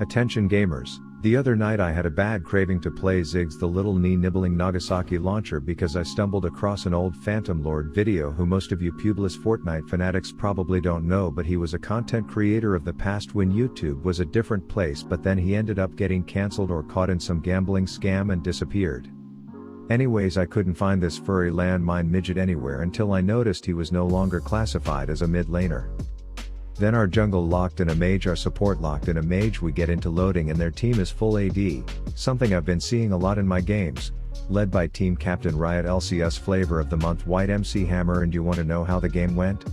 Attention gamers, the other night I had a bad craving to play Ziggs the Little Knee-Nibbling Nagasaki launcher because I stumbled across an old Phantom Lord video who most of you pubeless Fortnite fanatics probably don't know, but he was a content creator of the past when YouTube was a different place, but then he ended up getting cancelled or caught in some gambling scam and disappeared. Anyways, I couldn't find this furry landmine midget anywhere until I noticed he was no longer classified as a mid laner. Then our jungle locked in a mage, our support locked in a mage, we get into loading and their team is full AD, something I've been seeing a lot in my games, led by team captain Riot LCS flavor of the month White MC Hammer. And you want to know how the game went?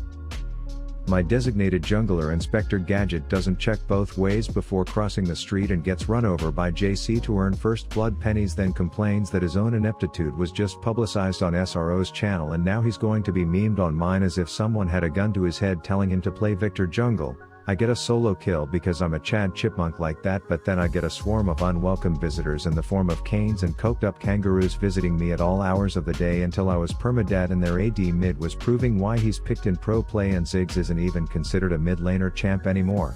My designated jungler Inspector Gadget doesn't check both ways before crossing the street and gets run over by JC to earn first blood pennies, then complains that his own ineptitude was just publicized on SRO's channel and now he's going to be memed on mine as if someone had a gun to his head telling him to play Victor Jungle. I get a solo kill because I'm a Chad Chipmunk like that, but then I get a swarm of unwelcome visitors in the form of canes and coked up kangaroos visiting me at all hours of the day until I was permadead and their AD mid was proving why he's picked in pro play and Ziggs isn't even considered a mid laner champ anymore.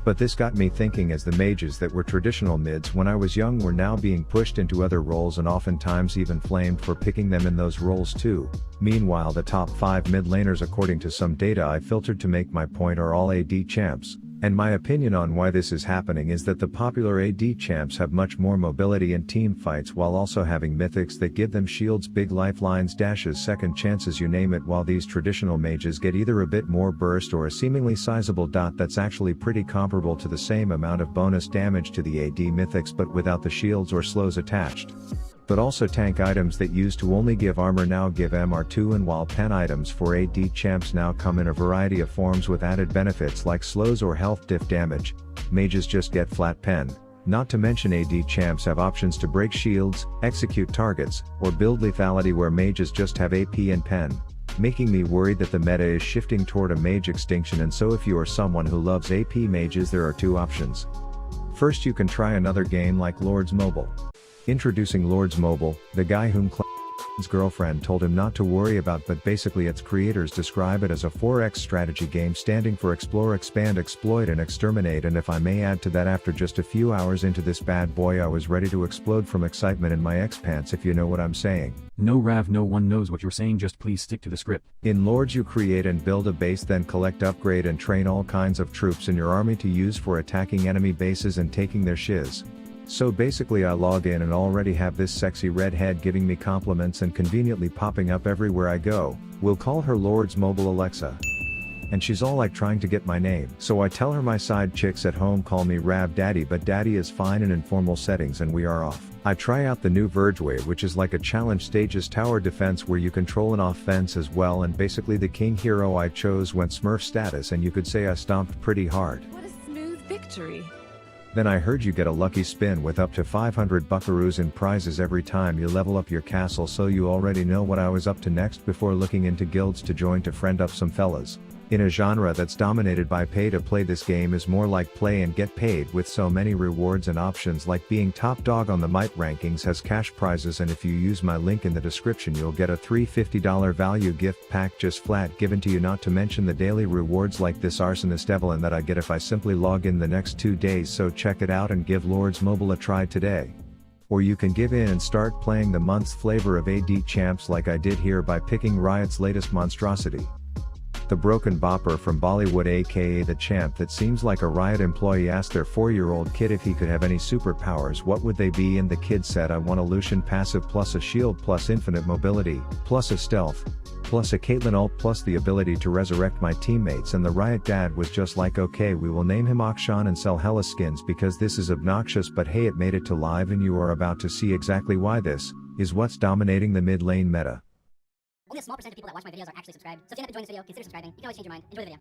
But this got me thinking, as the mages that were traditional mids when I was young were now being pushed into other roles and oftentimes even flamed for picking them in those roles too. Meanwhile, the top 5 mid laners according to some data I filtered to make my point are all AD champs. And my opinion on why this is happening is that the popular AD champs have much more mobility in team fights while also having mythics that give them shields, big lifelines, dashes, second chances, you name it, while these traditional mages get either a bit more burst or a seemingly sizable dot that's actually pretty comparable to the same amount of bonus damage to the AD mythics but without the shields or slows attached. But also tank items that used to only give armor now give MR2, and while pen items for AD champs now come in a variety of forms with added benefits like slows or health diff damage, mages just get flat pen. Not to mention AD champs have options to break shields, execute targets, or build lethality where mages just have AP and pen, making me worried that the meta is shifting toward a mage extinction. And so if you are someone who loves AP mages, there are two options. First, you can try another game like Lords Mobile. Introducing Lords Mobile, the guy whom Clan's girlfriend told him not to worry about, but basically its creators describe it as a 4X strategy game standing for explore, expand, exploit and exterminate. And if I may add to that, after just a few hours into this bad boy I was ready to explode from excitement in my X-pants, if you know what I'm saying. No Rav, no one knows what you're saying, just please stick to the script. In Lords you create and build a base, then collect, upgrade and train all kinds of troops in your army to use for attacking enemy bases and taking their shiz. So basically I log in and already have this sexy redhead giving me compliments and conveniently popping up everywhere I go. We'll call her Lords Mobile Alexa. And she's all like trying to get my name. So I tell her my side chicks at home call me Rav Daddy, but Daddy is fine in informal settings and we are off. I try out the new Vergeway, which is like a challenge stages tower defense where you control an offense as well, and basically the king hero I chose went Smurf status and you could say I stomped pretty hard. What a smooth victory. Then I heard you get a lucky spin with up to 500 buckaroos in prizes every time you level up your castle, so you already know what I was up to next before looking into guilds to join to friend up some fellas. In a genre that's dominated by pay to play, this game is more like play and get paid, with so many rewards and options like being top dog on the Might rankings, has cash prizes, and if you use my link in the description you'll get a $350 value gift pack just flat given to you, not to mention the daily rewards like this Arsonist Evelyn that I get if I simply log in the next 2 days. So check it out and give Lords Mobile a try today. Or you can give in and start playing the month's flavor of AD champs like I did here by picking Riot's latest monstrosity. The Broken Bopper from Bollywood, aka the champ that seems like a Riot employee asked their 4-year-old kid if he could have any superpowers what would they be, and the kid said, I want a Lucian passive plus a shield plus infinite mobility, plus a stealth, plus a Caitlyn ult plus the ability to resurrect my teammates. And the Riot dad was just like, okay, we will name him Akshan and sell hella skins because this is obnoxious, but hey, it made it to live and you are about to see exactly why this is what's dominating the mid lane meta. Only a small percent of people that watch my videos are actually subscribed, so if you end up enjoying this video, consider subscribing. You can always change your mind. Enjoy the video.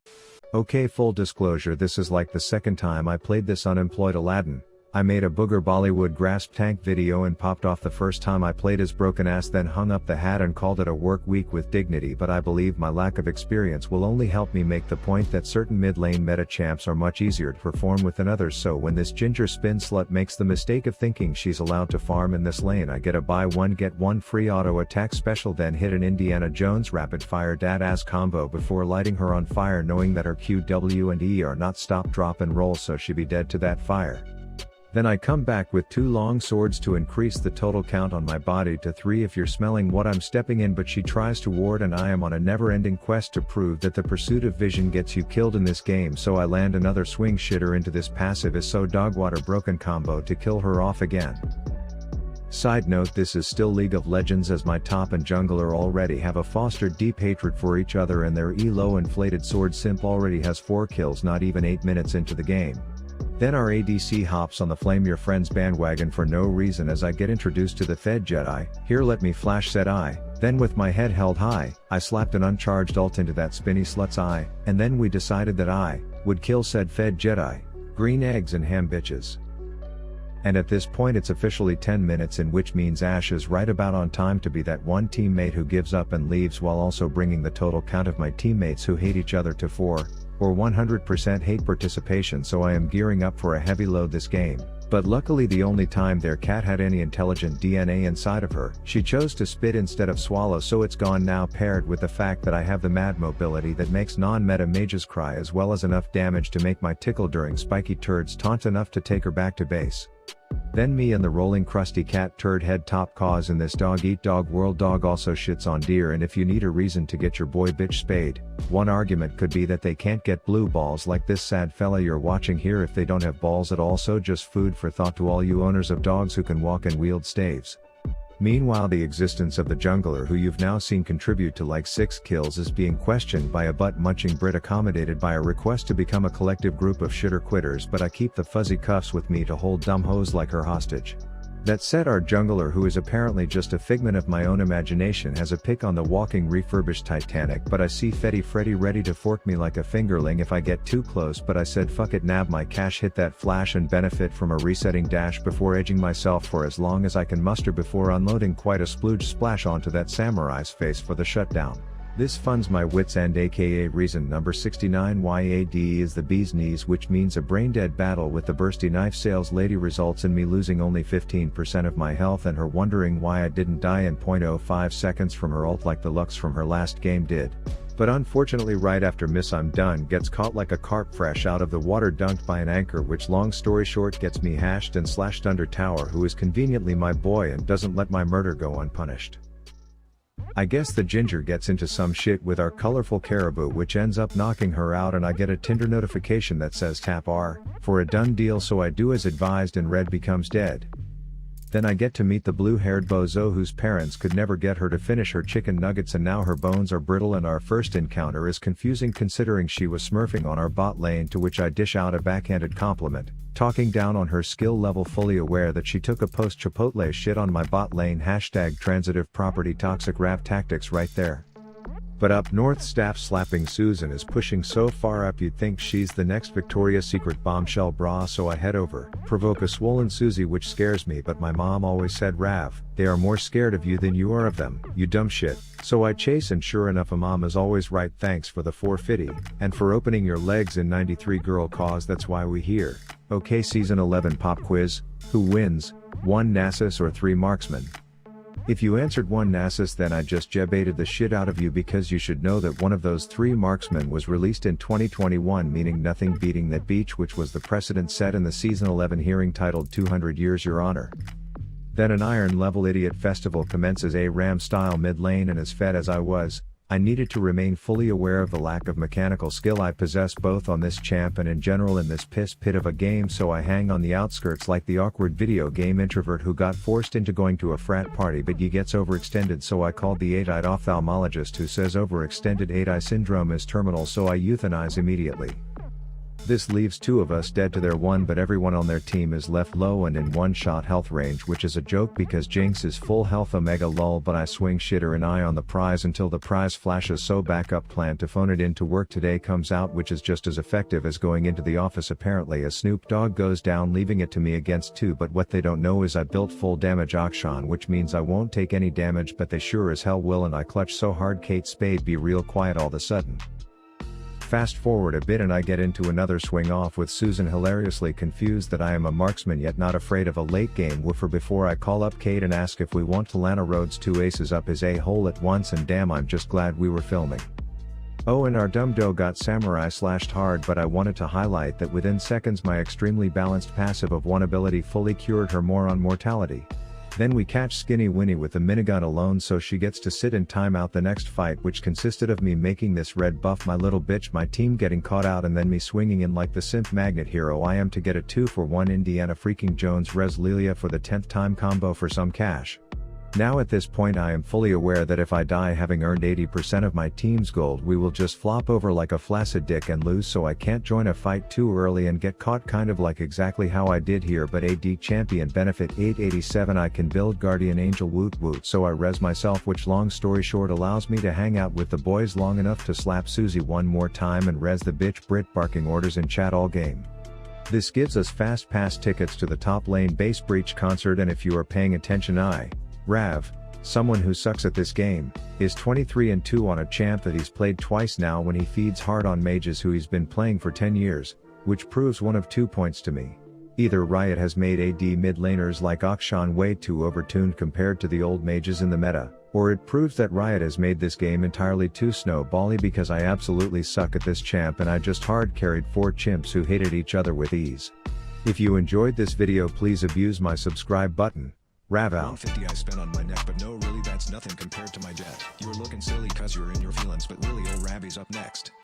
Okay, full disclosure, this is like the second time I played this unemployed Aladdin. I made a booger Bollywood grasp tank video and popped off the first time I played as broken ass, then hung up the hat and called it a work week with dignity, but I believe my lack of experience will only help me make the point that certain mid lane meta champs are much easier to perform with than others. So when this ginger spin slut makes the mistake of thinking she's allowed to farm in this lane, I get a buy one get one free auto attack special, then hit an Indiana Jones rapid fire dad ass combo before lighting her on fire, knowing that her Q, W and E are not stop, drop and roll, so she be dead to that fire. Then I come back with 2 long swords to increase the total count on my body to 3 if you're smelling what I'm stepping in, but she tries to ward and I am on a never-ending quest to prove that the pursuit of vision gets you killed in this game, so I land another swing shitter into this passive is so dogwater broken combo to kill her off again. Side note, this is still League of Legends, as my top and jungler already have a fostered deep hatred for each other and their elo inflated sword simp already has 4 kills not even 8 minutes into the game. Then our ADC hops on the flame your friend's bandwagon for no reason as I get introduced to the Fed Jedi. Here let me flash, said I. Then with my head held high, I slapped an uncharged ult into that spinny slut's eye, and then we decided that I would kill said Fed Jedi. Green eggs and ham bitches. And at this point it's officially 10 minutes in, which means Ash is right about on time to be that one teammate who gives up and leaves, while also bringing the total count of my teammates who hate each other to 4. Or 100% hate participation, so I am gearing up for a heavy load this game. But luckily the only time their cat had any intelligent DNA inside of her, she chose to spit instead of swallow, so it's gone now, paired with the fact that I have the mad mobility that makes non-meta mages cry, as well as enough damage to make my tickle during spiky turds taunt enough to take her back to base. Then me and the rolling crusty cat turd head top cause in this dog eat dog world. Dog also shits on deer, and if you need a reason to get your boy bitch spayed, one argument could be that they can't get blue balls like this sad fella you're watching here if they don't have balls at all, so just food for thought to all you owners of dogs who can walk and wield staves. Meanwhile, the existence of the jungler who you've now seen contribute to like 6 kills is being questioned by a butt-munching Brit accommodated by a request to become a collective group of shitter quitters, but I keep the fuzzy cuffs with me to hold dumb hoes like her hostage. That said, our jungler, who is apparently just a figment of my own imagination, has a pick on the walking refurbished Titanic, but I see Fetty Freddy ready to fork me like a fingerling if I get too close, but I said fuck it, nab my cash, hit that flash and benefit from a resetting dash before edging myself for as long as I can muster before unloading quite a splooge splash onto that samurai's face for the shutdown. This funds my wits end, aka reason number 69. YAD is the bee's knees, which means a brain-dead battle with the bursty knife sales lady results in me losing only 15% of my health and her wondering why I didn't die in 0.05 seconds from her ult like the Lux from her last game did. But unfortunately right after Miss I'm done gets caught like a carp fresh out of the water, dunked by an anchor, which long story short gets me hashed and slashed under tower, who is conveniently my boy and doesn't let my murder go unpunished. I guess the ginger gets into some shit with our colorful caribou, which ends up knocking her out, and I get a Tinder notification that says tap R for a done deal, so I do as advised and red becomes dead. Then I get to meet the blue-haired bozo whose parents could never get her to finish her chicken nuggets, and now her bones are brittle, and our first encounter is confusing considering she was smurfing on our bot lane, to which I dish out a backhanded compliment, talking down on her skill level, fully aware that she took a post Chipotle shit on my bot lane, hashtag transitive property toxic rap tactics right there. But up north, staff slapping Susan is pushing so far up you'd think she's the next Victoria's Secret bombshell bra, so I head over, provoke a swollen Susie, which scares me, but my mom always said, Rav, they are more scared of you than you are of them, you dumb shit. So I chase, and sure enough, a mom is always right. Thanks for the 450, and for opening your legs in 93 girl, cause that's why we here. Okay, season 11 pop quiz. Who wins? 1 Nasus or 3 marksman? If you answered 1 Nasus, then I just jebaited the shit out of you, because you should know that one of those 3 marksmen was released in 2021, meaning nothing beating that beach, which was the precedent set in the season 11 hearing titled 200 Years Your Honor. Then an iron level idiot festival commences a ram style mid lane, and as fed as I was, I needed to remain fully aware of the lack of mechanical skill I possess both on this champ and in general in this piss pit of a game, so I hang on the outskirts like the awkward video game introvert who got forced into going to a frat party but he gets overextended, so I called the 8-eyed ophthalmologist who says overextended 8-eye syndrome is terminal, so I euthanize immediately. This leaves 2 of us dead to their 1, but everyone on their team is left low and in 1-shot health range, which is a joke because Jinx is full health omega lol, but I swing shitter an eye on the prize until the prize flashes, so backup plan to phone it in to work today comes out, which is just as effective as going into the office apparently, as Snoop Dogg goes down leaving it to me against 2, but what they don't know is I built full damage Akshan, which means I won't take any damage, but they sure as hell will, and I clutch so hard Kate Spade be real quiet all of a sudden. Fast forward a bit and I get into another swing off with Susan hilariously confused that I am a marksman yet not afraid of a late game woofer before I call up Kate and ask if we want to Lana Rhodes 2 aces up his a-hole at once, and damn, I'm just glad we were filming. Oh, and our dumb doe got samurai slashed hard, but I wanted to highlight that within seconds my extremely balanced passive of 1 ability fully cured her moron mortality. Then we catch Skinny Winnie with the minigun alone, so she gets to sit in timeout the next fight, which consisted of me making this red buff my little bitch, my team getting caught out, and then me swinging in like the synth magnet hero I am to get a 2-for-1 Indiana freaking Jones Res Lilia for the 10th time combo for some cash. Now at this point I am fully aware that if I die having earned 80% of my team's gold, we will just flop over like a flaccid dick and lose, so I can't join a fight too early and get caught, kind of like exactly how I did here. But AD champion benefit 887, I can build guardian angel woot woot, so I res myself, which long story short allows me to hang out with the boys long enough to slap Susie 1 more time and res the bitch Brit barking orders in chat all game. This gives us fast pass tickets to the top lane base breach concert, and if you are paying attention, Rav, someone who sucks at this game, is 23-2 on a champ that he's played twice now when he feeds hard on mages who he's been playing for 10 years, which proves 1 of 2 points to me. Either Riot has made AD mid laners like Akshan way too overtuned compared to the old mages in the meta, or it proves that Riot has made this game entirely too snowbally, because I absolutely suck at this champ and I just hard carried 4 chimps who hated each other with ease. If you enjoyed this video, please abuse my subscribe button. Rav out. 50 I spent on my neck, but no, really that's nothing compared to my debt. You're looking silly cause you're in your feelings, but really old Rabby's up next.